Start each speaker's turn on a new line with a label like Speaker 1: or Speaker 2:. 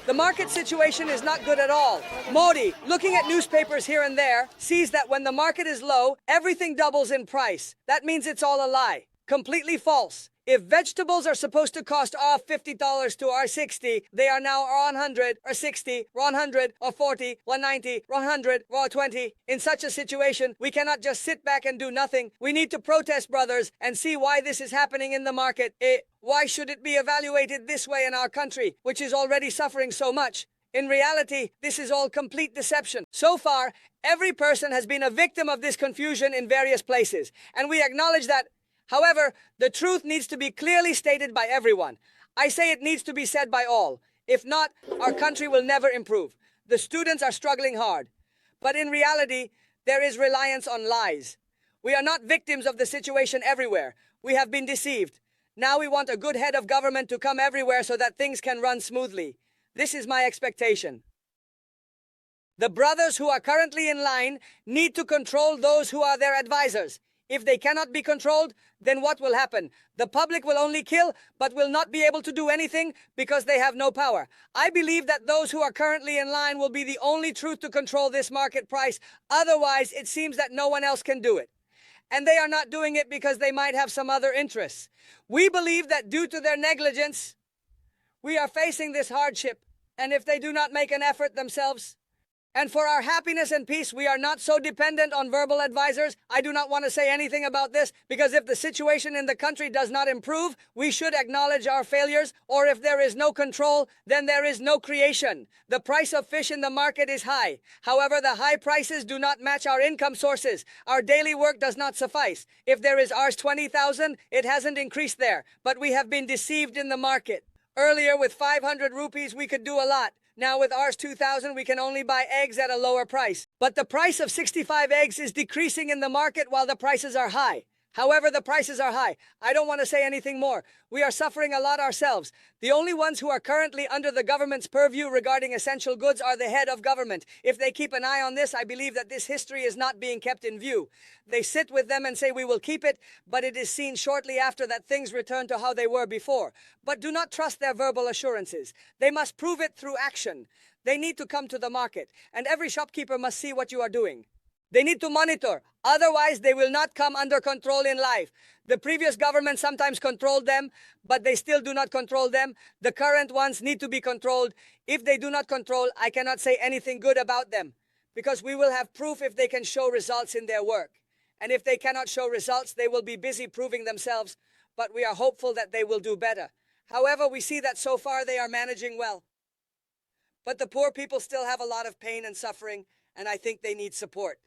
Speaker 1: The market situation is not good at all. Modi, looking at newspapers here and there, sees that when the market is low, everything doubles in price. That means it's all a lie. Completely false. If vegetables are supposed to cost off $50 to our 60, they are now 100 or 60, 100 or 40, 190, 100 or 20. In such a situation, we cannot just sit back and do nothing. We need to protest, brothers, and see why this is happening in the market. Why should it be evaluated this way in our country, which is already suffering so much? In reality, this is all complete deception. So far, every person has been a victim of this confusion in various places, and we acknowledge that. However, the truth needs to be clearly stated by everyone. I say it needs to be said by all. If not, our country will never improve. The students are struggling hard. But in reality, there is reliance on lies. We are not victims of the situation everywhere. We have been deceived. Now we want a good head of government to come everywhere so that things can run smoothly. This is my expectation. The brothers who are currently in line need to control those who are their advisors. If they cannot be controlled, then what will happen? The public will only kill, but will not be able to do anything because they have no power. I believe that those who are currently in line will be the only truth to control this market price. Otherwise, it seems that no one else can do it. And they are not doing it because they might have some other interests. We believe that due to their negligence, we are facing this hardship. And if they do not make an effort themselves, and for our happiness and peace, we are not so dependent on verbal advisors. I do not want to say anything about this because if the situation in the country does not improve, we should acknowledge our failures, or if there is no control, then there is no creation. The price of fish in the market is high. However, the high prices do not match our income sources. Our daily work does not suffice. If there is Rs 20,000, it hasn't increased there, but we have been deceived in the market. Earlier, with 500 rupees, we could do a lot. Now with Rs 2,000, we can only buy eggs at a lower price. But the price of 65 eggs is decreasing in the market while the prices are high. However, the prices are high. I don't want to say anything more. We are suffering a lot ourselves. The only ones who are currently under the government's purview regarding essential goods are the head of government. If they keep an eye on this, I believe that this history is not being kept in view. They sit with them and say we will keep it, but it is seen shortly after that things return to how they were before. But do not trust their verbal assurances. They must prove it through action. They need to come to the market, and every shopkeeper must see what you are doing. They need to monitor. Otherwise, they will not come under control in life. The previous government sometimes controlled them, but they still do not control them. The current ones need to be controlled. If they do not control, I cannot say anything good about them, because we will have proof if they can show results in their work. And if they cannot show results, they will be busy proving themselves, but we are hopeful that they will do better. However, we see that so far they are managing well. But the poor people still have a lot of pain and suffering, and I think they need support.